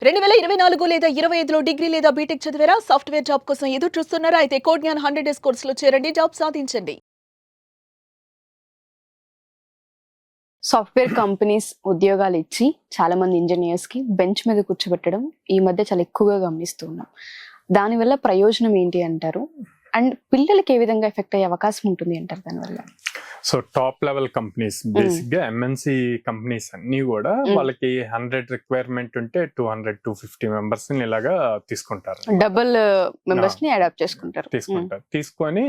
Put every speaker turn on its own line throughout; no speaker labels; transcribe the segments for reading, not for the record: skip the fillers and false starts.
2024 లేదా 25లో డిగ్రీ లేదా బీటెక్ చదివారా? సాఫ్ట్‌వేర్ జాబ్ కోసం ఎదురు చూస్తున్నారా? అయితే కోడ్‌జ్ఞాన్ 100 డేస్ కోర్సులో చేరండి. జాబ్ సాధించండి.
సాఫ్ట్‌వేర్ కంపెనీస్ ఉద్యోగాలు ఇచ్చి చాలా మంది ఇంజినీర్స్‌కి బెంచ్ మీద కూర్చోబెట్టడం ఈ మధ్య చాలా ఎక్కువగా గమనిస్తూ ఉన్నాం. దానివల్ల ప్రయోజనం ఏంటి అంటారు? అండ్ పిల్లలకి ఏ విధంగా ఎఫెక్ట్ అయ్యే అవకాశం ఉంటుంది అంటారు దానివల్ల?
So top level companies basic గా ఎంఎన్సి కంపెనీస్ అన్ని కూడా వాళ్ళకి 100 రిక్వైర్మెంట్ ఉంటే 200-250 మెంబర్స్ ఇలాగా తీసుకుంటారు.
డబుల్ మెంబర్స్ ని అడాప్ట్ చేసుకుంటారు.
తీసుకొని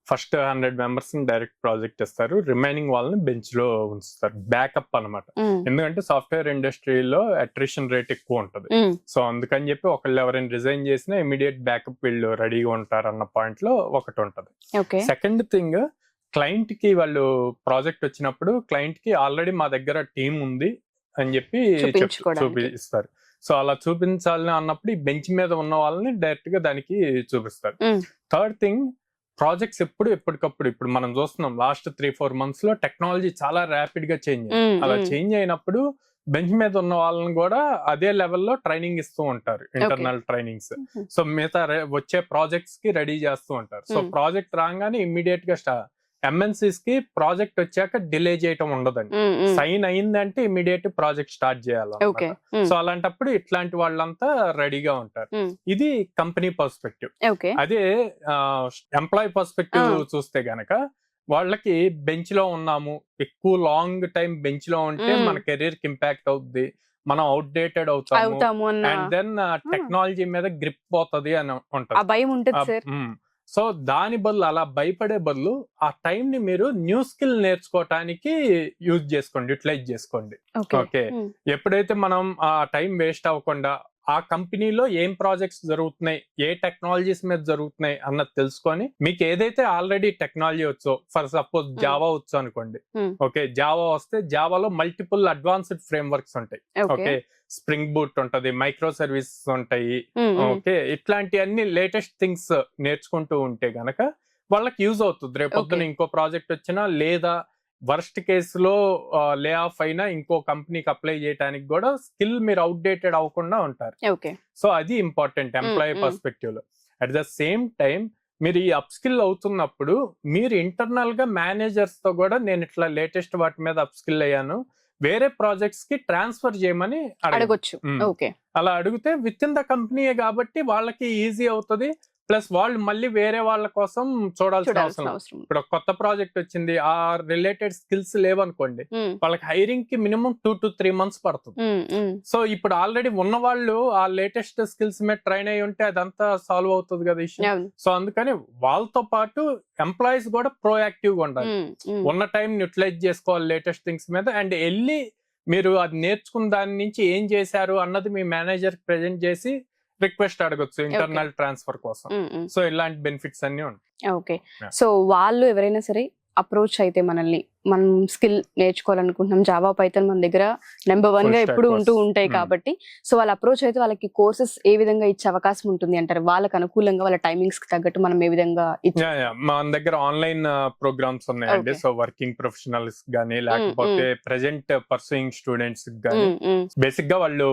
ఫస్ట్ 100 మెంబర్స్ డైరెక్ట్ ప్రాజెక్ట్ ఇస్తారు, రిమైనింగ్ వాళ్ళని బెంచ్ లో ఉంచుతారు, బ్యాకప్ అన్నమాట. ఎందుకంటే సాఫ్ట్వేర్ ఇండస్ట్రీలో అట్రిషన్ రేట్ ఎక్కువ ఉంటది. సో అందుకని చెప్పి ఒకళ్ళు ఎవరైనా రిజైన్ చేసినా ఇమీడియట్ బ్యాకప్ వీళ్ళు రెడీగా ఉంటారు అన్న పాయింట్ లో ఒకటి ఉంటది. సెకండ్ థింగ్, క్లయింట్ కి వాళ్ళు ప్రాజెక్ట్ వచ్చినప్పుడు క్లయింట్ కి ఆల్రెడీ మా దగ్గర టీం ఉంది అని చెప్పి చూపిస్తారు. సో అలా చూపించాలని అన్నప్పుడు ఈ బెంచ్ మీద ఉన్న వాళ్ళని డైరెక్ట్ గా దానికి చూపిస్తారు. థర్డ్ థింగ్, ప్రాజెక్ట్స్ ఎప్పటికప్పుడు ఇప్పుడు మనం చూస్తున్నాం లాస్ట్ 3-4 months లో టెక్నాలజీ చాలా ర్యాపిడ్ గా చేంజ్ అయింది. అలా చేంజ్ అయినప్పుడు బెంచ్ మీద ఉన్న వాళ్ళని కూడా అదే లెవెల్లో ట్రైనింగ్ ఇస్తూ ఉంటారు, ఇంటర్నల్ ట్రైనింగ్స్. సో మిగతా వచ్చే ప్రాజెక్ట్స్ కి రెడీ చేస్తూ ఉంటారు. సో ప్రాజెక్ట్ రాగానే ఇమ్మీడియట్ గా ఎంఎన్సీస్ కి ప్రాజెక్ట్ వచ్చాక డిలే చేయటం ఉండదండి. సైన్ అయిందంటే ఇమీడియట్ ప్రాజెక్ట్ స్టార్ట్ చేయాలి. సో అలాంటప్పుడు ఇట్లాంటి వాళ్ళంతా రెడీగా ఉంటారు. ఇది కంపెనీ పర్స్పెక్టివ్. అదే ఎంప్లాయీ పర్స్పెక్టివ్ చూస్తే గనక వాళ్ళకి బెంచ్ లో ఉన్నాము, ఎక్కువ లాంగ్ టైం బెంచ్ లో ఉంటే మన కెరీర్ కి ఇంపాక్ట్ అవుద్ది, మనం అవుట్డేటెడ్ అవుతాము, అండ్ దెన్ టెక్నాలజీ మీద గ్రిప్ పోతుంది అని ఉంటుంది. సో దాని బదులు అలా భయపడే బదులు ఆ టైం ని మీరు న్యూ స్కిల్ నేర్చుకోవటానికి యూజ్ చేసుకోండి, యూటిలైజ్ చేసుకోండి. ఓకే, ఎప్పుడైతే మనం ఆ టైం వేస్ట్ అవ్వకుండా ఆ కంపెనీలో ఏం ప్రాజెక్ట్స్ జరుగుతున్నాయి, ఏ టెక్నాలజీస్ మీద జరుగుతున్నాయి అన్నది తెలుసుకొని, మీకు ఏదైతే ఆల్రెడీ టెక్నాలజీ వచ్చో, ఫర్ సపోజ్ జావా వచ్చు అనుకోండి. ఓకే, జావా వస్తే జావాలో మల్టిపుల్ అడ్వాన్స్డ్ ఫ్రేమ్ వర్క్స్ ఉంటాయి. ఓకే, స్ప్రింగ్ బూట్ ఉంటది, మైక్రో సర్వీసెస్ ఉంటాయి. ఓకే, ఇట్లాంటి అన్ని లేటెస్ట్ థింగ్స్ నేర్చుకుంటూ ఉంటే గనక వాళ్ళకి యూజ్ అవుతుంది. రేపొద్దున ఇంకో ప్రాజెక్ట్ వచ్చినా, లేదా వర్స్ట్ కేసులో లే ఆఫ్ అయినా ఇంకో కంపెనీకి అప్లై చేయడానికి కూడా స్కిల్ మీరు అవుట్డేటెడ్ అవ్వకుండా ఉంటారు. సో అది ఇంపార్టెంట్ ఎంప్లాయీ పర్స్పెక్టివ్ లో. అట్ ద సేమ్ టైం మీరు ఈ అప్ స్కిల్ అవుతున్నప్పుడు మీరు ఇంటర్నల్ గా మేనేజర్స్ తో కూడా నేను ఇట్లా లేటెస్ట్ వాటి మీద అప్ స్కిల్ అయ్యాను, వేరే ప్రాజెక్ట్స్ కి ట్రాన్స్ఫర్ చేయమని అడగొచ్చు. అలా అడిగితే విత్ ఇన్ ద కంపెనీయే కాబట్టి వాళ్ళకి ఈజీ అవుతుంది. ప్లస్ వాళ్ళు మళ్ళీ వేరే వాళ్ళ కోసం చూడాల్సిన అవసరం. ఇప్పుడు కొత్త ప్రాజెక్ట్ వచ్చింది, ఆ రిలేటెడ్ స్కిల్స్ లేవనుకోండి, వాళ్ళకి హైరింగ్ కి మినిమం 2 to 3 months పడుతుంది. సో ఇప్పుడు ఆల్రెడీ ఉన్న వాళ్ళు ఆ లేటెస్ట్ స్కిల్స్ మీద ట్రైన్ అయ్యి ఉంటే అదంతా సాల్వ్ అవుతుంది కదా ఇష్యూ. సో అందుకని వాళ్ళతో పాటు ఎంప్లాయీస్ కూడా ప్రోయాక్టివ్ గా ఉండాలి, ఉన్న టైం యూటిలైజ్ చేసుకోవాలి లేటెస్ట్ థింగ్స్ మీద. అండ్ వెళ్ళి మీరు అది నేర్చుకున్న దాని నుంచి ఏం చేశారు అన్నది మీ మేనేజర్ ప్రెజెంట్ చేసి రిక్వెస్ట్ అడగొచ్చు ఇంటర్నల్ ట్రాన్స్ఫర్ కోసం. సో ఇలాంటి బెనిఫిట్స్ అన్ని ఉంటాయి.
ఓకే, సో వాళ్ళు ఎవరైనా సరే అప్రోచ్ అయితే మనల్ని, మనం స్కిల్ నేర్చుకోవాలనుకుంటున్నాం, జావా పైథాన్ మన దగ్గర నెంబర్ 1 గా ఎప్పుడు ఉంటూ ఉంటాయి కాబట్టి, సో వాళ్ళ అప్రోచ్ అయితే వాళ్ళకి కోర్సెస్ ఏ విధంగా ఇచ్చే అవకాశం ఉంటుంది అంటారు? వాళ్ళకి అనుకూలంగా వాళ్ళ టైమింగ్స్ కి తగ్గట్టు మనం ఏ విధంగా
మన దగ్గర ఆన్లైన్ ప్రోగ్రామ్స్ ఉన్నాయండి. సో వర్కింగ్ ప్రొఫెషనల్స్ గానీ, లేకపోతే ప్రెసెంట్ పర్సూయింగ్ స్టూడెంట్స్ గానీ, బేసిక్ గా వాళ్ళు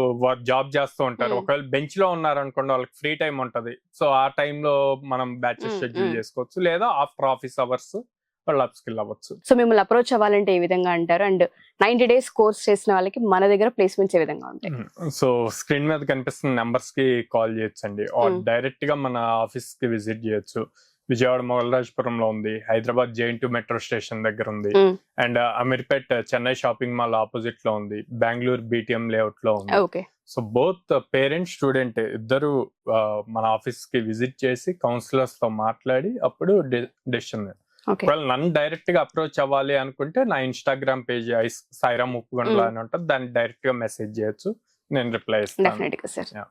జాబ్ చేస్తూ ఉంటారు. ఒకవేళ బెంచ్ లో ఉన్నారు అనుకోండి, వాళ్ళకి ఫ్రీ టైం ఉంటది. సో ఆ టైంలో మనం బ్యాచెస్ షెడ్యూల్ చేసుకోవచ్చు, లేదా ఆఫ్టర్ ఆఫీస్ అవర్స్ వాళ్ళు అప్ స్కిల్ అవ్వచ్చు.
సో మిమ్మల్ని అప్రోచ్ అవ్వాలంటే ఏ విధంగా అంటారు? అండ్ 90 days కోర్స్ చేసిన వాళ్ళకి మన దగ్గర ప్లేస్మెంట్స్ ఏ విధంగా ఉంటాయి?
సో స్క్రీన్ మీద కనిపిస్తున్న నెంబర్స్ కి కాల్ చేయొచ్చండి, డైరెక్ట్ గా మన ఆఫీస్ కి విజిట్ చేయొచ్చు. విజయవాడ మొగలరాజపురంలో ఉంది, హైదరాబాద్ JN2 మెట్రో స్టేషన్ దగ్గర ఉంది, and Ameerpet Chennai shopping mall opposite లో ఉంది, బెంగళూరు BTM లేఅవుట్ లో ఉంది. సో బోత్ పేరెంట్ స్టూడెంట్ ఇద్దరు మన ఆఫీస్ కి విజిట్ చేసి కౌన్సిలర్స్ తో మాట్లాడి అప్పుడు డెసిషన్. నన్ను డైరెక్ట్ గా అప్రోచ్ అవ్వాలి అనుకుంటే నా ఇన్స్టాగ్రామ్ పేజ్ సాయిరామ్ ఉప్పుగొండల అని ఉంటుంది, దాన్ని డైరెక్ట్ గా మెసేజ్ చేయొచ్చు, నేను రిప్లై ఇస్తాను.